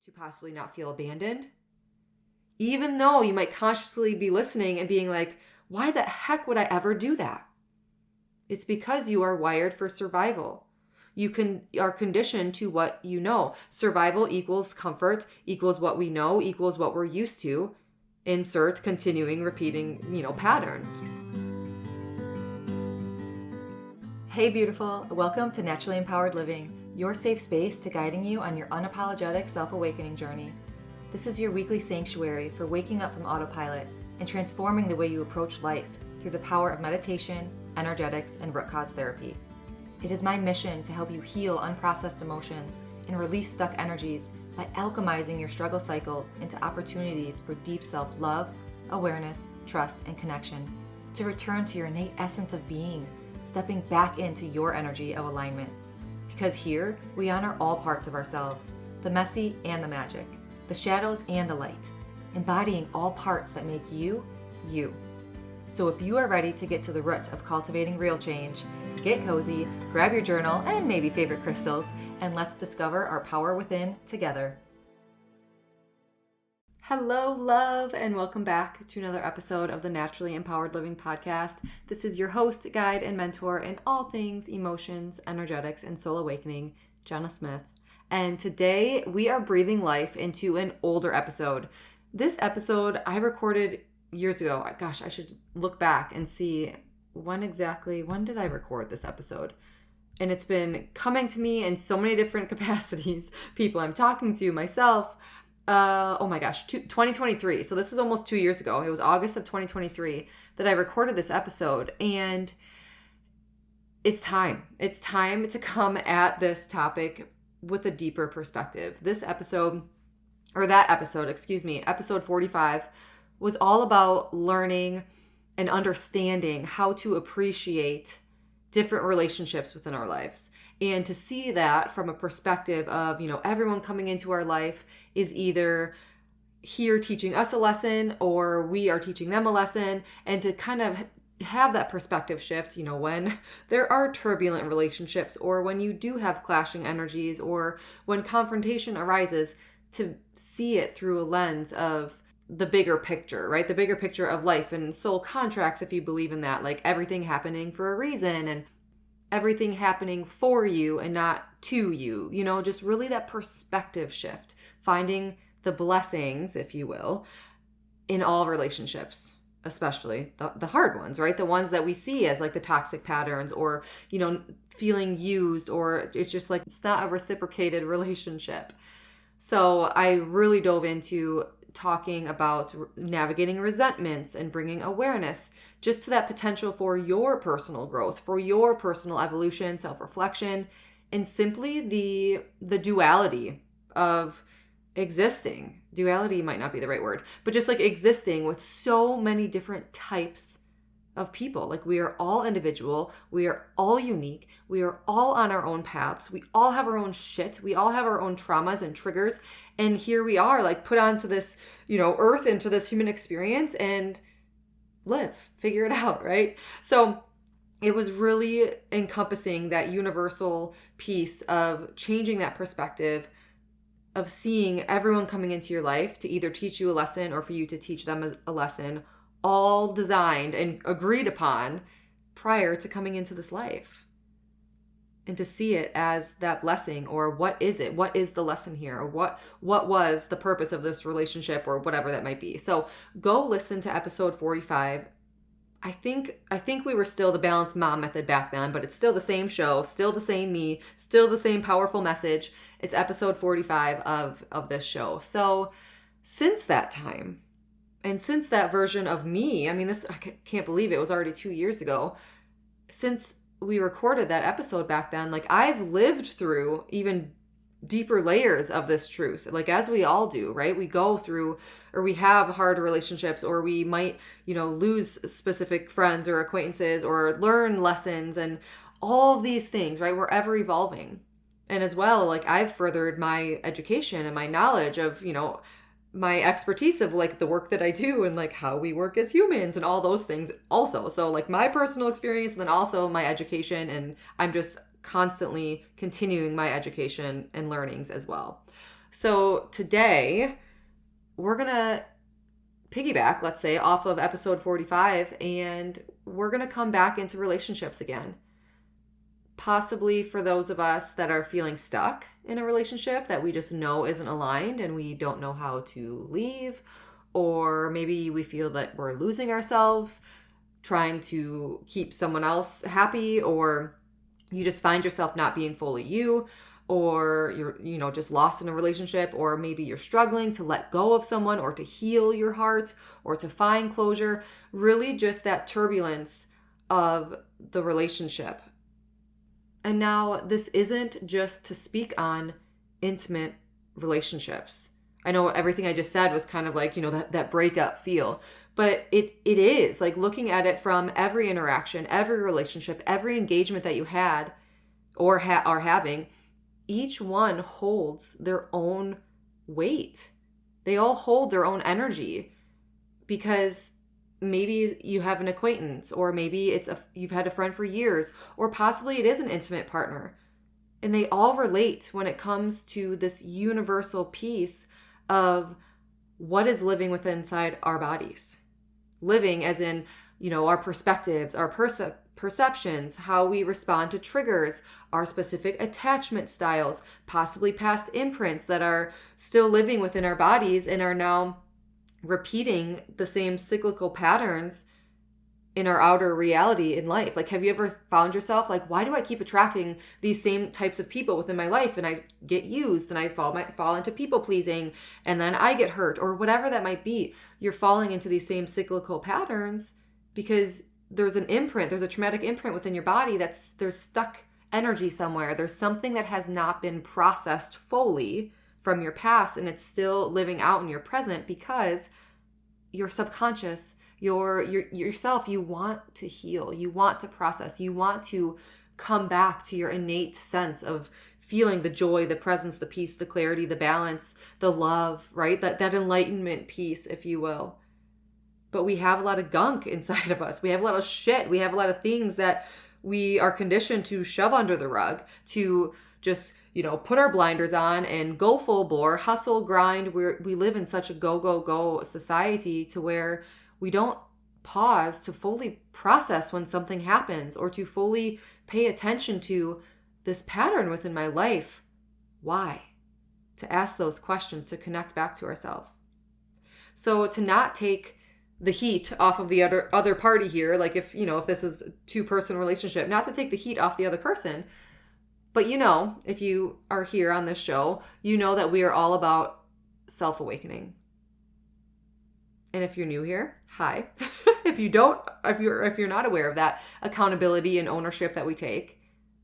to possibly not feel abandoned. Even though you might consciously be listening and being like, why the heck would I ever do that? It's because you are wired for survival. You are conditioned to what you know. Survival equals comfort, equals what we know, equals what we're used to. Insert continuing, repeating, patterns. Hey, beautiful. Welcome to Naturally Empowered Living, your safe space to guiding you on your unapologetic self-awakening journey. This is your weekly sanctuary for waking up from autopilot and transforming the way you approach life through the power of meditation, energetics, and root cause therapy. It is my mission to help you heal unprocessed emotions and release stuck energies by alchemizing your struggle cycles into opportunities for deep self-love, awareness, trust, and connection, to return to your innate essence of being, stepping back into your energy of alignment. Because here, we honor all parts of ourselves, the messy and the magic, the shadows and the light, embodying all parts that make you, you. So if you are ready to get to the root of cultivating real change, get cozy, grab your journal and maybe favorite crystals, and let's discover our power within together. Hello, love, and welcome back to another episode of the Naturally Empowered Living podcast. This is your host, guide, and mentor in all things emotions, energetics, and soul awakening, Jenna Smith. And today we are breathing life into an older episode. This episode I recorded years ago. Gosh, I should look back and see when did I record this episode? And it's been coming to me in so many different capacities. People I'm talking to, myself. 2023. So this is almost 2 years ago. It was August of 2023 that I recorded this episode. And it's time. It's time to come at this topic with a deeper perspective. Episode 45, was all about learning and understanding how to appreciate different relationships within our lives. And to see that from a perspective of, everyone coming into our life is either here teaching us a lesson or we are teaching them a lesson, and to kind of have that perspective shift, when there are turbulent relationships or when you do have clashing energies or when confrontation arises, to see it through a lens of the bigger picture, right? The bigger picture of life and soul contracts, if you believe in that, like everything happening for a reason and everything happening for you and not to you, just really that perspective shift, finding the blessings, if you will, in all relationships, especially the hard ones, right? The ones that we see as like the toxic patterns or, feeling used, or it's just like, it's not a reciprocated relationship. So I really dove into talking about navigating resentments and bringing awareness just to that potential for your personal growth, for your personal evolution, self-reflection, and simply the duality of existing. Duality might not be the right word, but just like existing with so many different types of people. Like, we are all individual, we are all unique, we are all on our own paths, we all have our own shit, we all have our own traumas and triggers, and here we are, like, put onto this, earth, into this human experience, and live, figure it out, right? So it was really encompassing that universal piece of changing that perspective, of seeing everyone coming into your life to either teach you a lesson or for you to teach them a lesson, all designed and agreed upon prior to coming into this life. And to see it as that blessing, or what is it? What is the lesson here? Or what was the purpose of this relationship, or whatever that might be. So go listen to episode 45. I think we were still the Balanced Mom Method back then, but it's still the same show, still the same me, still the same powerful message. It's episode 45 of this show. So since that time, and since that version of me, I can't believe it was already 2 years ago, since we recorded that episode back then, like, I've lived through even deeper layers of this truth, like, as we all do, right? We go through, or we have hard relationships, or we might, lose specific friends or acquaintances, or learn lessons, and all these things, right? We're ever evolving. And as well, like, I've furthered my education and my knowledge of, my expertise of like the work that I do and like how we work as humans and all those things also. So like my personal experience, and then also my education, and I'm just constantly continuing my education and learnings as well. So today we're going to piggyback, let's say, off of episode 45, and we're going to come back into relationships again. Possibly for those of us that are feeling stuck in a relationship that we just know isn't aligned and we don't know how to leave, or maybe we feel that we're losing ourselves trying to keep someone else happy, or you just find yourself not being fully you, or you're just lost in a relationship, or maybe you're struggling to let go of someone or to heal your heart or to find closure. Really just that turbulence of the relationship. And now this isn't just to speak on intimate relationships. I know everything I just said was kind of like, that breakup feel, but it is like looking at it from every interaction, every relationship, every engagement that you had or are having. Each one holds their own weight. They all hold their own energy, because maybe you have an acquaintance, or maybe you've had a friend for years, or possibly it is an intimate partner. And they all relate when it comes to this universal piece of what is living within inside our bodies. Living as in, our perspectives, our perceptions, how we respond to triggers, our specific attachment styles, possibly past imprints that are still living within our bodies and are now repeating the same cyclical patterns in our outer reality in life. Like, have you ever found yourself like, why do I keep attracting these same types of people within my life? And I get used and I fall into people pleasing, and then I get hurt, or whatever that might be. You're falling into these same cyclical patterns because there's a traumatic imprint within your body there's stuck energy somewhere. There's something that has not been processed fully from your past, and it's still living out in your present because your subconscious, yourself, you want to heal, you want to process, you want to come back to your innate sense of feeling the joy, the presence, the peace, the clarity, the balance, the love, right? That enlightenment piece, if you will. But we have a lot of gunk inside of us. We have a lot of shit. We have a lot of things that we are conditioned to shove under the rug, to just, put our blinders on and go full bore, hustle, grind. We live in such a go society to where we don't pause to fully process when something happens, or to fully pay attention to this pattern within my life. Why? To ask those questions, to connect back to ourselves. So to not take the heat off of the other party here, like if this is a two-person relationship, not to take the heat off the other person. But if you are here on this show, that we are all about self-awakening. And if you're new here, hi. if you're not aware of that accountability and ownership that we take,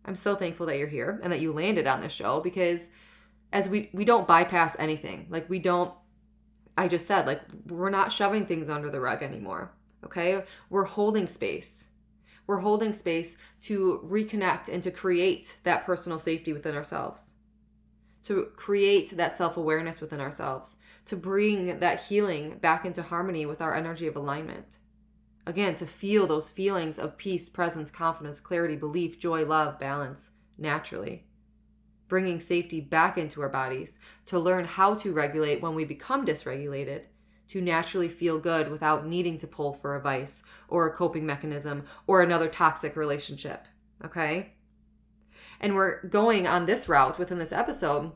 I'm so thankful that you're here and that you landed on this show, because as we don't bypass anything. Like I just said, like, we're not shoving things under the rug anymore. Okay? We're holding space. We're holding space to reconnect and to create that personal safety within ourselves, to create that self-awareness within ourselves, to bring that healing back into harmony with our energy of alignment. Again, to feel those feelings of peace, presence, confidence, clarity, belief, joy, love, balance naturally. Bringing safety back into our bodies, to learn how to regulate when we become dysregulated, to naturally feel good without needing to pull for a vice or a coping mechanism or another toxic relationship. Okay? And we're going on this route within this episode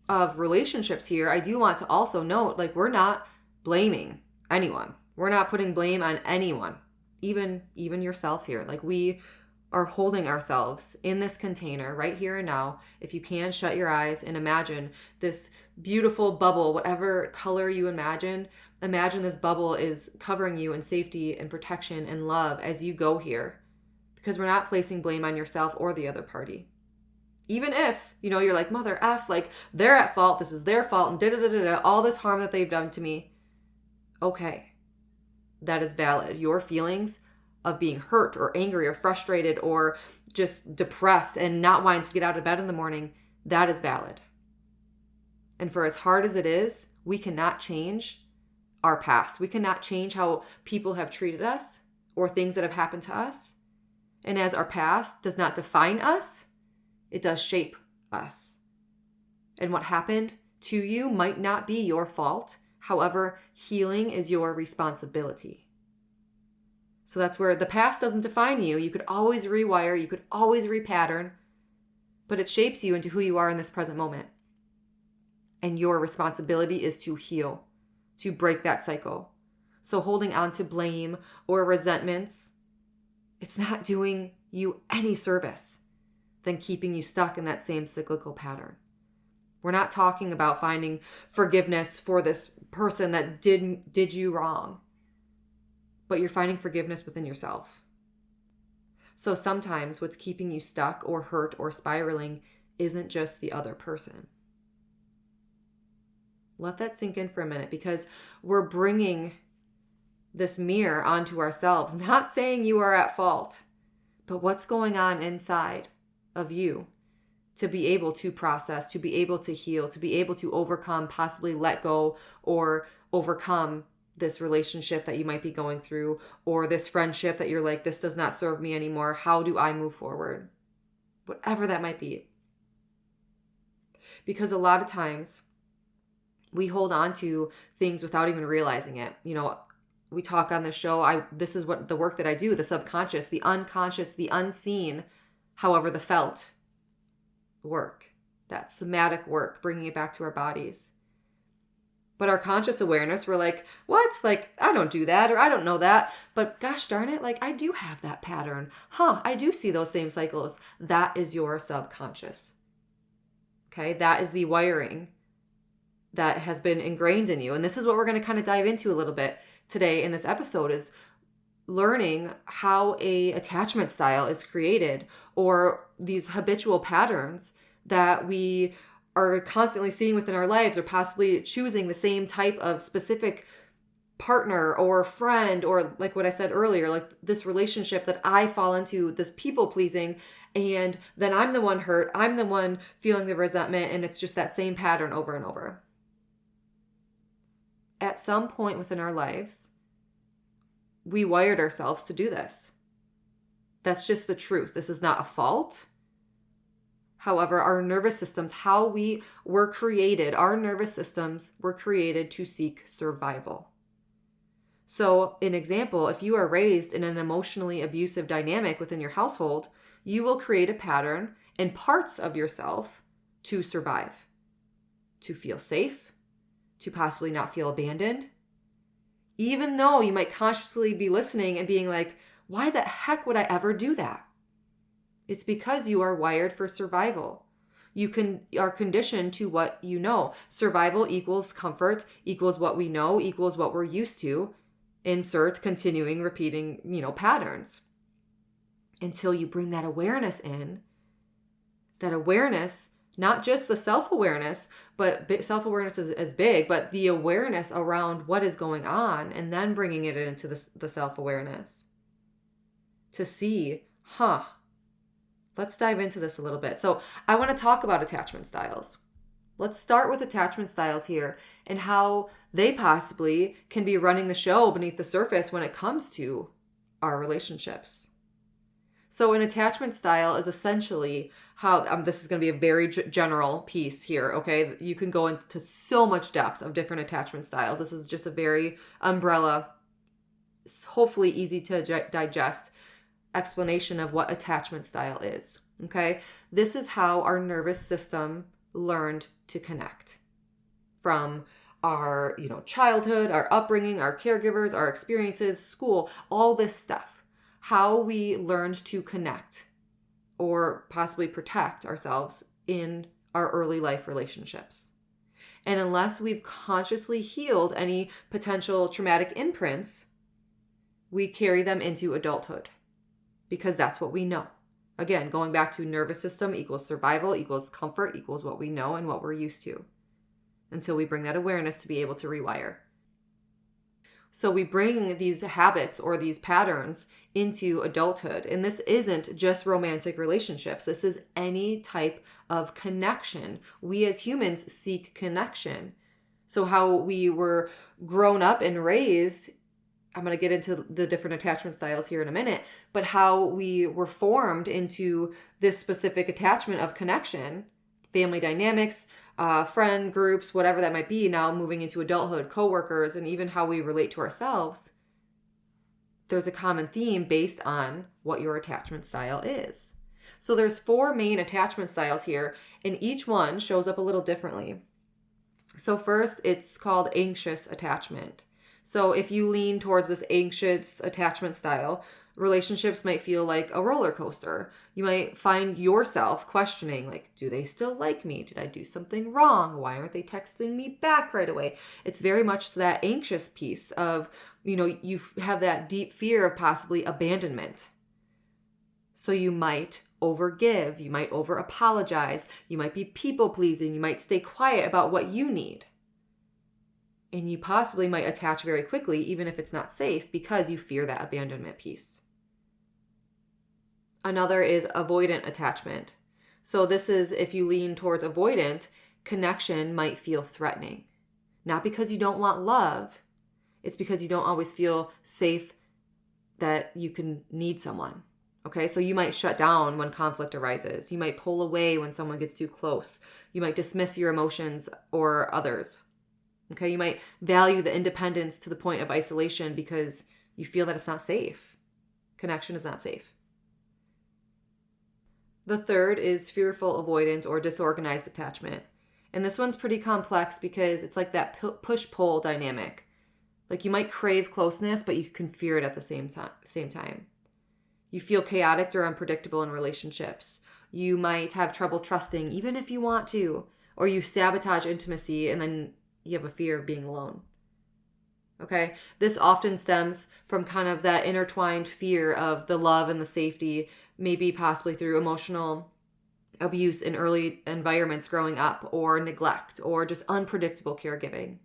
of relationships here. I do want to also note, like, we're not blaming anyone. We're not putting blame on anyone, even yourself here. Like, we are holding ourselves in this container right here and now. If you can, shut your eyes and imagine this beautiful bubble, whatever color you imagine this bubble is covering you in safety and protection and love as you go here, because we're not placing blame on yourself or the other party. Even if, you're like, mother F, like, they're at fault, this is their fault, and da-da-da-da-da, all this harm that they've done to me. Okay, that is valid. Your feelings of being hurt or angry or frustrated or just depressed and not wanting to get out of bed in the morning, that is valid. And for as hard as it is, we cannot change our past. We cannot change how people have treated us or things that have happened to us. And as our past does not define us, it does shape us. And what happened to you might not be your fault. However, healing is your responsibility. So that's where the past doesn't define you. You could always rewire, you could always repattern, but it shapes you into who you are in this present moment. And your responsibility is to heal, to break that cycle. So holding on to blame or resentments, it's not doing you any service than keeping you stuck in that same cyclical pattern. We're not talking about finding forgiveness for this person that did you wrong, but you're finding forgiveness within yourself. So sometimes what's keeping you stuck or hurt or spiraling isn't just the other person. Let that sink in for a minute, because we're bringing this mirror onto ourselves, not saying you are at fault, but what's going on inside of you to be able to process, to be able to heal, to be able to overcome, possibly let go or overcome this relationship that you might be going through, or this friendship that you're like, this does not serve me anymore. How do I move forward? Whatever that might be. Because a lot of times we hold on to things without even realizing it. You know, we talk on the show, this is what the work that I do, the subconscious, the unconscious, the unseen, however, the felt work, that somatic work, bringing it back to our bodies. But our conscious awareness, we're like, what? Like, I don't do that, or I don't know that. But gosh darn it, like I do have that pattern. I do see those same cycles. That is your subconscious. Okay, that is the wiring that has been ingrained in you. And this is what we're going to kind of dive into a little bit today in this episode, is learning how a attachment style is created, or these habitual patterns that we are constantly seeing within our lives, or possibly choosing the same type of specific partner or friend, or like what I said earlier, like this relationship that I fall into, this people pleasing, and then I'm the one hurt, I'm the one feeling the resentment, and it's just that same pattern over and over. At some point within our lives, we wired ourselves to do this. That's just the truth. This is not a fault. However, our nervous systems, how we were created, our nervous systems were created to seek survival. So, an example, if you are raised in an emotionally abusive dynamic within your household, you will create a pattern in parts of yourself to survive, to feel safe, to possibly not feel abandoned. Even though you might consciously be listening and being like, why the heck would I ever do that? It's because you are wired for survival. You are conditioned to what you know. Survival equals comfort, equals what we know, equals what we're used to. Insert continuing, repeating, patterns. Until you bring that awareness in. That awareness, not just the self-awareness, but self-awareness is big, but the awareness around what is going on, and then bringing it into the self-awareness. To see, let's dive into this a little bit. So I want to talk about attachment styles. Let's start with attachment styles here and how they possibly can be running the show beneath the surface when it comes to our relationships. So an attachment style is essentially how, this is going to be a very general piece here, okay? You can go into so much depth of different attachment styles. This is just a very umbrella, hopefully easy to digest explanation of what attachment style is, okay? This is how our nervous system learned to connect from our, childhood, our upbringing, our caregivers, our experiences, school, all this stuff. How we learned to connect or possibly protect ourselves in our early life relationships. And unless we've consciously healed any potential traumatic imprints, we carry them into adulthood. Because that's what we know. Again, going back to nervous system equals survival, equals comfort, equals what we know and what we're used to. Until we bring that awareness to be able to rewire. So we bring these habits or these patterns into adulthood. And this isn't just romantic relationships. This is any type of connection. We as humans seek connection. So how we were grown up and raised, I'm going to get into the different attachment styles here in a minute, but how we were formed into this specific attachment of connection, family dynamics, friend groups, whatever that might be, now moving into adulthood, coworkers, and even how we relate to ourselves, there's a common theme based on what your attachment style is. So there's 4 main attachment styles here, and each one shows up a little differently. So first, it's called anxious attachment. So if you lean towards this anxious attachment style, relationships might feel like a roller coaster. You might find yourself questioning, like, do they still like me? Did I do something wrong? Why aren't they texting me back right away? It's very much that anxious piece of, you have that deep fear of possibly abandonment. So you might overgive, you might over apologize, you might be people pleasing, you might stay quiet about what you need. And you possibly might attach very quickly, even if it's not safe, because you fear that abandonment piece. Another is avoidant attachment. So this is, if you lean towards avoidant, connection might feel threatening. Not because you don't want love, it's because you don't always feel safe that you can need someone. Okay, so you might shut down when conflict arises. You might pull away when someone gets too close. You might dismiss your emotions or others. Okay, you might value the independence to the point of isolation because you feel that it's not safe. Connection is not safe. The third is fearful avoidant or disorganized attachment. And this one's pretty complex because it's like that push-pull dynamic. Like you might crave closeness, but you can fear it at the same time. You feel chaotic or unpredictable in relationships. You might have trouble trusting even if you want to, or you sabotage intimacy and then you have a fear of being alone. Okay? This often stems from kind of that intertwined fear of the love and the safety, maybe possibly through emotional abuse in early environments growing up, or neglect, or just unpredictable caregiving.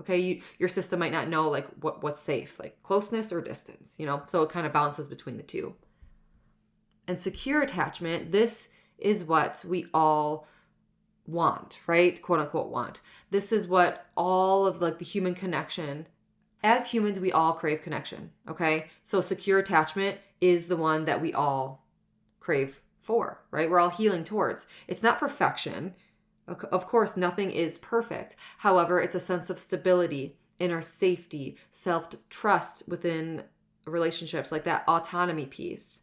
Okay, your system might not know like what's safe, like closeness or distance, so it kind of bounces between the two. And secure attachment, this is what we all want, right? Quote unquote want. This is what all of like the human connection, as humans, we all crave connection, okay? So secure attachment is the one that we all crave for, right? We're all healing towards. It's not perfection. Of course, nothing is perfect. However, it's a sense of stability, inner safety, self-trust within relationships, like that autonomy piece.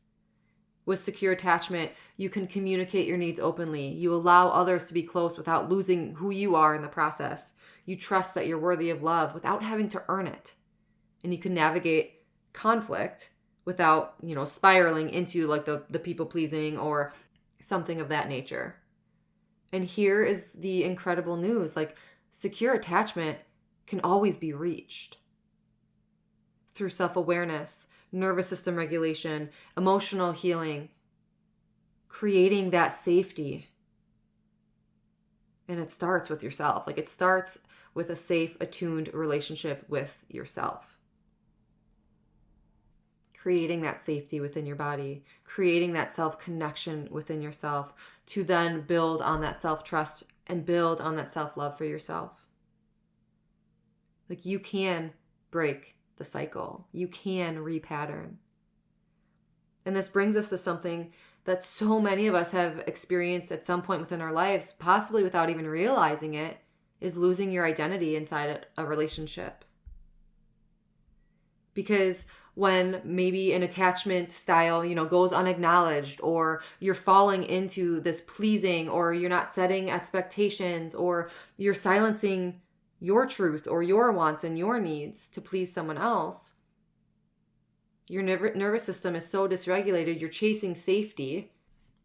With secure attachment, you can communicate your needs openly. You allow others to be close without losing who you are in the process. You trust that you're worthy of love without having to earn it. And you can navigate conflict without, spiraling into like the people pleasing or something of that nature. And here is the incredible news, like secure attachment can always be reached through self-awareness, nervous system regulation, emotional healing, creating that safety. And it starts with yourself. Like it starts with a safe, attuned relationship with yourself. Creating that safety within your body, creating that self-connection within yourself to then build on that self-trust and build on that self-love for yourself. Like you can break the cycle. You can repattern. And this brings us to something that so many of us have experienced at some point within our lives, possibly without even realizing it, is losing your identity inside a relationship. Because when maybe an attachment style, goes unacknowledged, or you're falling into this pleasing, or you're not setting expectations, or you're silencing your truth or your wants and your needs to please someone else, your nervous system is so dysregulated, you're chasing safety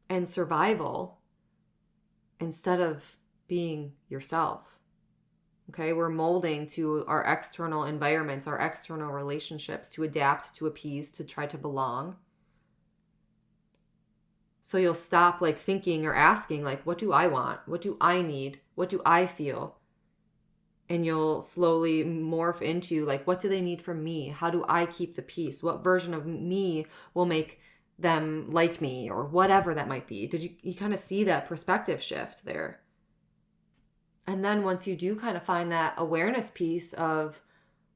and survival instead of being yourself. Okay, we're molding to our external environments, our external relationships to adapt, to appease, to try to belong. So you'll stop like thinking or asking like, what do I want? What do I need? What do I feel? And you'll slowly morph into like, what do they need from me? How do I keep the peace? What version of me will make them like me, or whatever that might be? Did you kind of see that perspective shift there? And then once you do kind of find that awareness piece of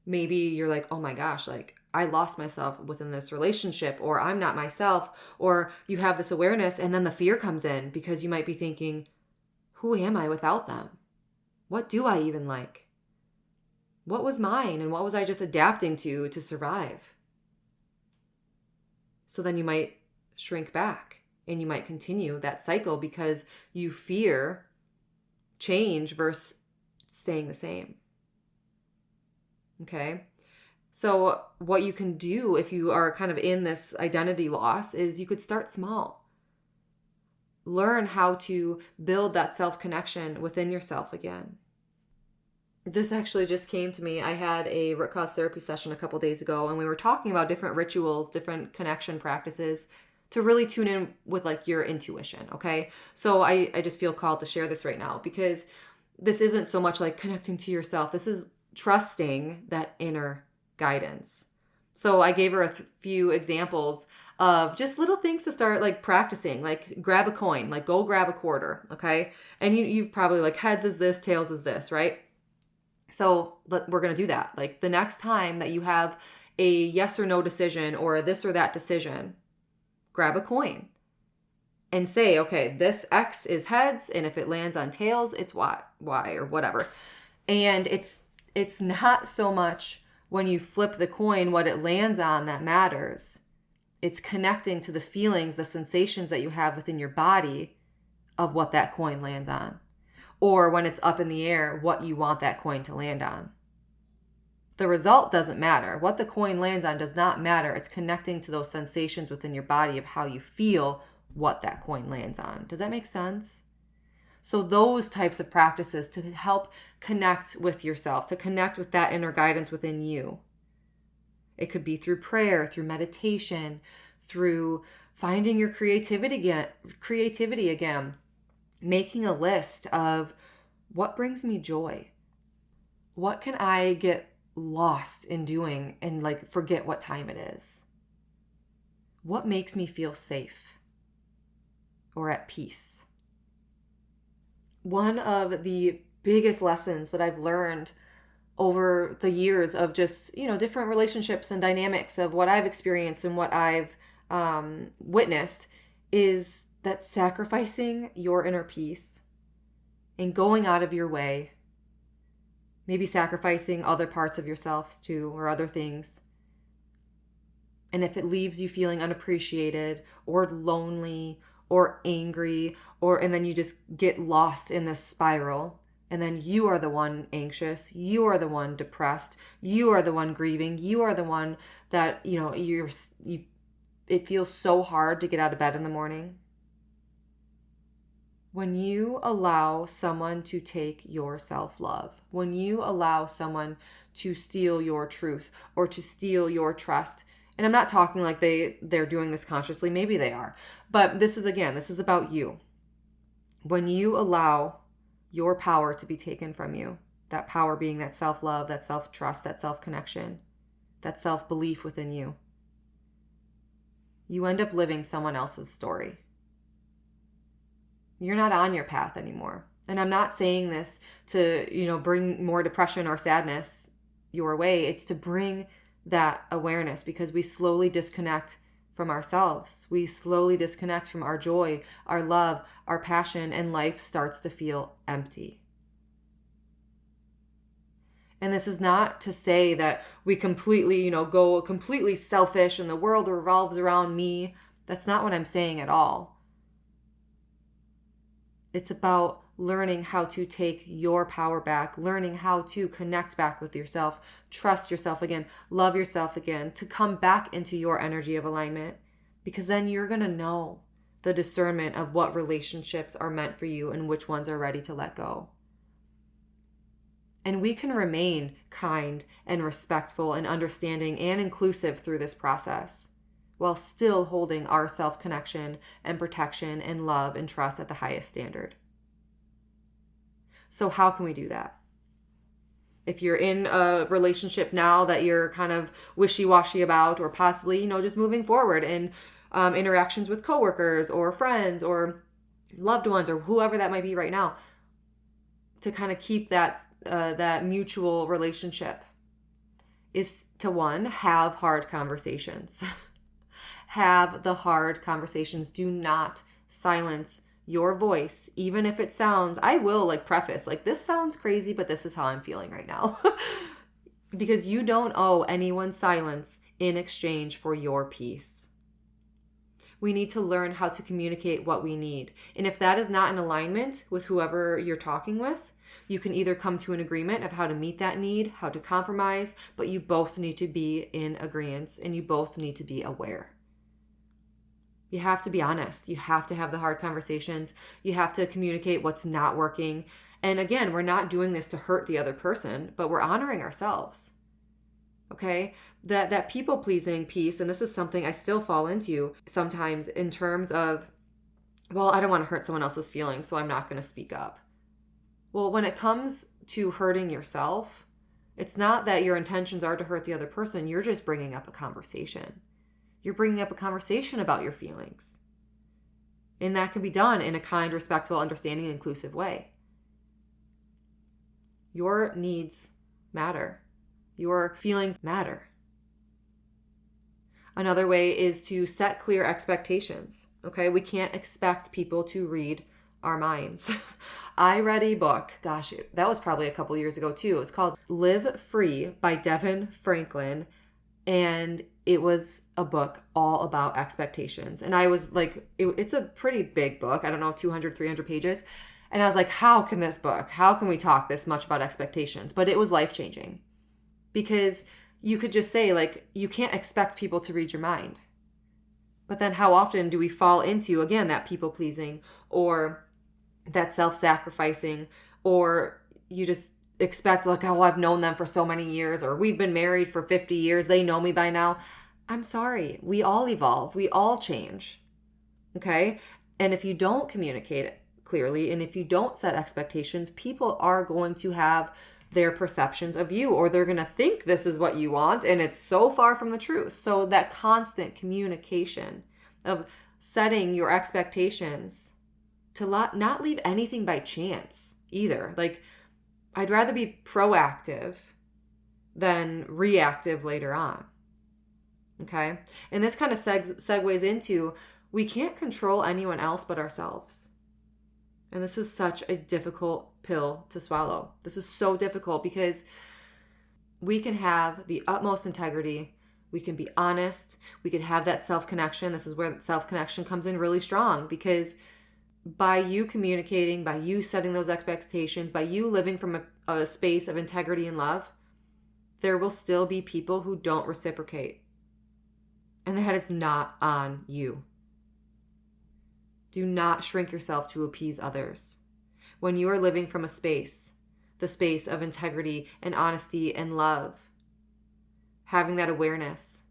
maybe you're like, oh my gosh, like I lost myself within this relationship, or I'm not myself, or you have this awareness and then the fear comes in because you might be thinking, Who am I without them? What do I even like? What was mine and what was I just adapting to survive? So then you might shrink back and you might continue that cycle because you fear change versus staying the same. Okay? So what you can do if you are kind of in this identity loss is you could start small. Learn how to build that self-connection within yourself again. This actually just came to me. I had a root cause therapy session a couple days ago, and we were talking about different rituals, different connection practices to really tune in with like your intuition, okay? So I just feel called to share this right now because this isn't so much like connecting to yourself. This is trusting that inner guidance. So I gave her a few examples of just little things to start like practicing, like grab a coin, like go grab a quarter, okay? And you've probably like heads is this, tails is this, right? So we're going to do that. Like the next time that you have a yes or no decision or a this or that decision, grab a coin and say, okay, this X is heads. And if it lands on tails, it's Y or whatever. And it's not so much when you flip the coin, what it lands on that matters. It's connecting to the feelings, the sensations that you have within your body of what that coin lands on. Or when it's up in the air, what you want that coin to land on. The result doesn't matter. What the coin lands on does not matter. It's connecting to those sensations within your body of how you feel what that coin lands on. Does that make sense? So those types of practices to help connect with yourself, to connect with that inner guidance within you. It could be through prayer, through meditation, through finding your creativity again. Making a list of what brings me joy. What can I get lost in doing and like forget what time it is? What makes me feel safe or at peace? One of the biggest lessons that I've learned over the years of just, different relationships and dynamics of what I've experienced and what I've witnessed is that sacrificing your inner peace and going out of your way, maybe sacrificing other parts of yourself too, or other things. And if it leaves you feeling unappreciated or lonely or angry, and then you just get lost in this spiral, and then you are the one anxious, you are the one depressed, you are the one grieving, you are the one that, it feels so hard to get out of bed in the morning. When you allow someone to take your self-love, when you allow someone to steal your truth or to steal your trust, and I'm not talking like they're doing this consciously, maybe they are, but this is about you. When you allow your power to be taken from you, that power being that self-love, that self-trust, that self-connection, that self-belief within you, you end up living someone else's story. You're not on your path anymore. And I'm not saying this to, bring more depression or sadness your way. It's to bring that awareness because we slowly disconnect from ourselves. We slowly disconnect from our joy, our love, our passion, and life starts to feel empty. And this is not to say that we completely, go completely selfish and the world revolves around me. That's not what I'm saying at all. It's about learning how to take your power back, learning how to connect back with yourself, trust yourself again, love yourself again, to come back into your energy of alignment, because then you're going to know the discernment of what relationships are meant for you and which ones are ready to let go. And we can remain kind and respectful and understanding and inclusive through this process, while still holding our self-connection and protection and love and trust at the highest standard. So how can we do that? If you're in a relationship now that you're kind of wishy-washy about, or possibly, just moving forward in interactions with coworkers or friends or loved ones or whoever that might be right now, to kind of keep that mutual relationship is to, one, have hard conversations. Have the hard conversations. Do not silence your voice, even if it sounds, I will like preface, like, this sounds crazy, but this is how I'm feeling right now. Because you don't owe anyone silence in exchange for your peace. We need to learn how to communicate what we need. And if that is not in alignment with whoever you're talking with, you can either come to an agreement of how to meet that need, how to compromise, but you both need to be in agreement and you both need to be aware. You have to be honest. You have to have the hard conversations. You have to communicate what's not working. And again, we're not doing this to hurt the other person, but we're honoring ourselves. Okay? That people-pleasing piece, and this is something I still fall into sometimes in terms of, well, I don't want to hurt someone else's feelings, so I'm not going to speak up. Well, when it comes to hurting yourself, it's not that your intentions are to hurt the other person. You're just bringing up a conversation. You're bringing up a conversation about your feelings. And that can be done in a kind, respectful, understanding, and inclusive way. Your needs matter. Your feelings matter. Another way is to set clear expectations. Okay, we can't expect people to read our minds. I read a book, gosh, that was probably a couple years ago too. It's called Live Free by Devin Franklin. And it was a book all about expectations. And I was like, it's a pretty big book. I don't know, 200, 300 pages. And I was like, how can we talk this much about expectations? But it was life-changing. Because you could just say, like, you can't expect people to read your mind. But then how often do we fall into, again, that people-pleasing or that self-sacrificing, or you just expect, like, oh, I've known them for so many years, or we've been married for 50 years. They know me by now. I'm sorry. We all evolve. We all change. Okay? And if you don't communicate it clearly, and if you don't set expectations, people are going to have their perceptions of you, or they're going to think this is what you want, and it's so far from the truth. So that constant communication of setting your expectations to not leave anything by chance either. Like, I'd rather be proactive than reactive later on. Okay? And this kind of segues into, we can't control anyone else but ourselves. And this is such a difficult pill to swallow. This is so difficult because we can have the utmost integrity. We can be honest. We can have that self-connection. This is where self-connection comes in really strong, because by you communicating, by you setting those expectations, by you living from a space of integrity and love, there will still be people who don't reciprocate. And that is not on you. Do not shrink yourself to appease others. When you are living from a space, the space of integrity and honesty and love, having that awareness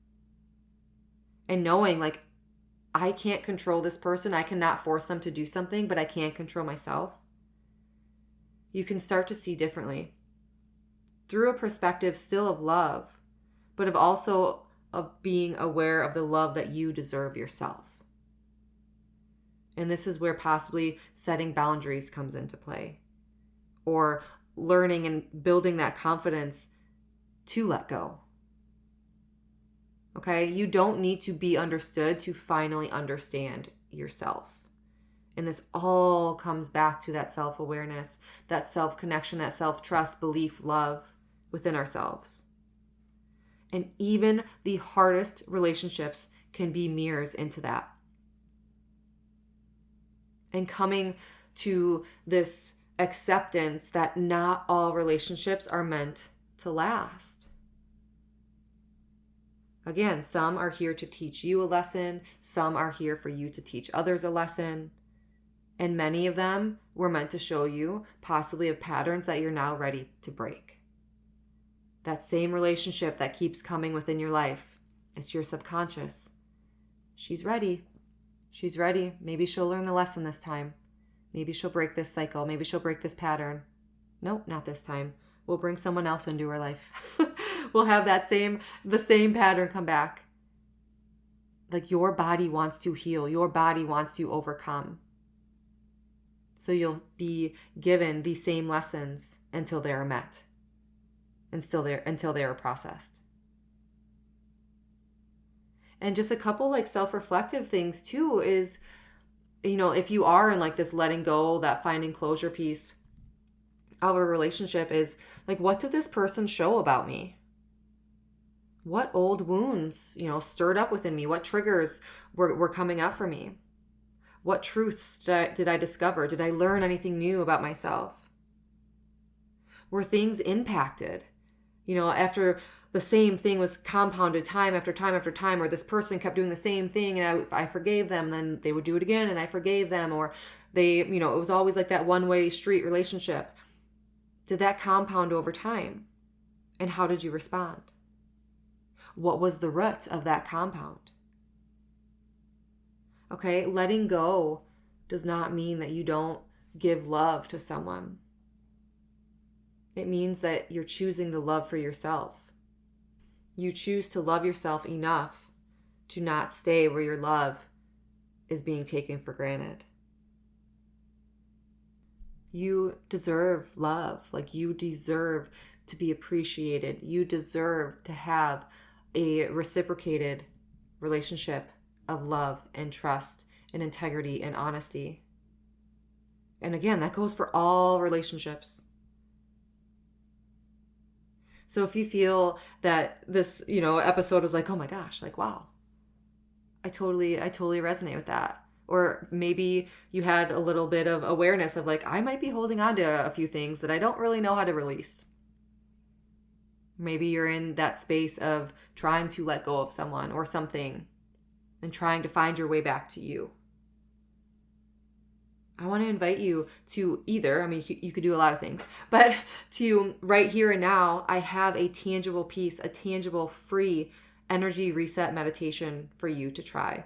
and knowing, like, I can't control this person. I cannot force them to do something, but I can control myself. You can start to see differently through a perspective still of love, but of also of being aware of the love that you deserve yourself. And this is where possibly setting boundaries comes into play, or learning and building that confidence to let go. Okay? You don't need to be understood to finally understand yourself. And this all comes back to that self-awareness, that self-connection, that self-trust, belief, love within ourselves. And even the hardest relationships can be mirrors into that. And coming to this acceptance that not all relationships are meant to last. Again, some are here to teach you a lesson. Some are here for you to teach others a lesson. And many of them were meant to show you possibly of patterns that you're now ready to break. That same relationship that keeps coming within your life, it's your subconscious. She's ready. She's ready. Maybe she'll learn the lesson this time. Maybe she'll break this cycle. Maybe she'll break this pattern. Nope, not this time. We'll bring someone else into her life. We'll have the same pattern come back. Like, your body wants to heal. Your body wants to overcome. So you'll be given these same lessons until they are met. Until they are processed. And just a couple like self-reflective things too is if you are in like this letting go, that finding closure piece of a relationship, is like, what did this person show about me? What old wounds, stirred up within me? What triggers were coming up for me? What truths did I discover? Did I learn anything new about myself? Were things impacted? After the same thing was compounded time after time after time, or this person kept doing the same thing and I forgave them, then they would do it again and I forgave them, or it was always like that one-way street relationship. Did that compound over time? And how did you respond? What was the root of that compound? Okay, letting go does not mean that you don't give love to someone. It means that you're choosing the love for yourself. You choose to love yourself enough to not stay where your love is being taken for granted. You deserve love. Like, you deserve to be appreciated. You deserve to have a reciprocated relationship of love and trust and integrity and honesty. And again, that goes for all relationships. So if you feel that this, episode was like, oh my gosh, like, wow, I totally resonate with that. Or maybe you had a little bit of awareness of like, I might be holding on to a few things that I don't really know how to release. Maybe you're in that space of trying to let go of someone or something and trying to find your way back to you. I want to invite you to either, you could do a lot of things, but to right here and now, I have a tangible piece, a tangible free energy reset meditation for you to try.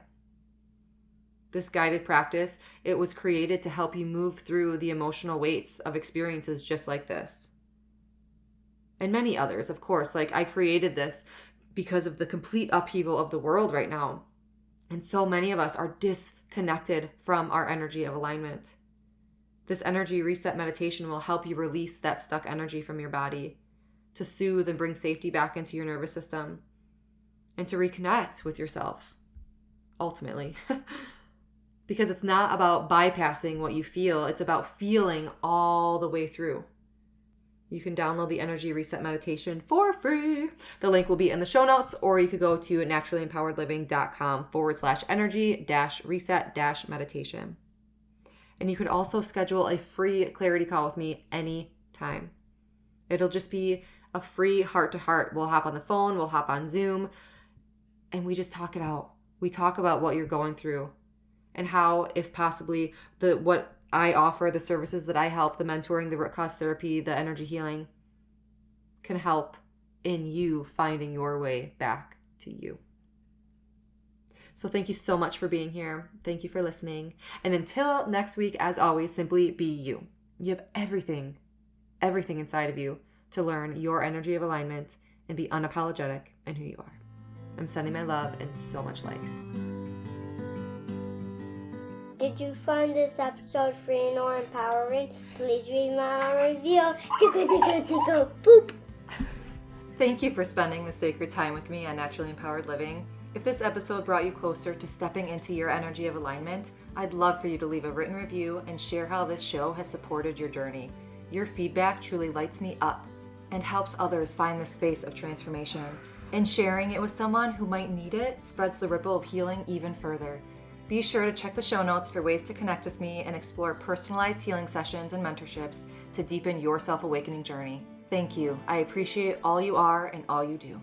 This guided practice, it was created to help you move through the emotional weights of experiences just like this. And many others, of course. Like, I created this because of the complete upheaval of the world right now. And so many of us are disconnected from our energy of alignment. This energy reset meditation will help you release that stuck energy from your body, to soothe and bring safety back into your nervous system, and to reconnect with yourself, ultimately. Because it's not about bypassing what you feel, it's about feeling all the way through. You can download the Energy Reset Meditation for free. The link will be in the show notes, or you could go to naturallympoweredliving.com/energy-reset-meditation. And you could also schedule a free clarity call with me anytime. It'll just be a free heart-to-heart. We'll hop on the phone, we'll hop on Zoom, and we just talk it out. We talk about what you're going through and how, if possibly, what I offer, the services that I help, the mentoring, the root cause therapy, the energy healing, can help in you finding your way back to you. So thank you so much for being here. Thank you for listening. And until next week, as always, simply be you. You have everything inside of you to learn your energy of alignment and be unapologetic in who you are. I'm sending my love and so much light. Did you find this episode freeing or empowering? Please read my review. Tickle, boop. Thank you for spending this sacred time with me on Naturally Empowered Living. If this episode brought you closer to stepping into your energy of alignment, I'd love for you to leave a written review and share how this show has supported your journey. Your feedback truly lights me up and helps others find the space of transformation. And sharing it with someone who might need it spreads the ripple of healing even further. Be sure to check the show notes for ways to connect with me and explore personalized healing sessions and mentorships to deepen your self-awakening journey. Thank you. I appreciate all you are and all you do.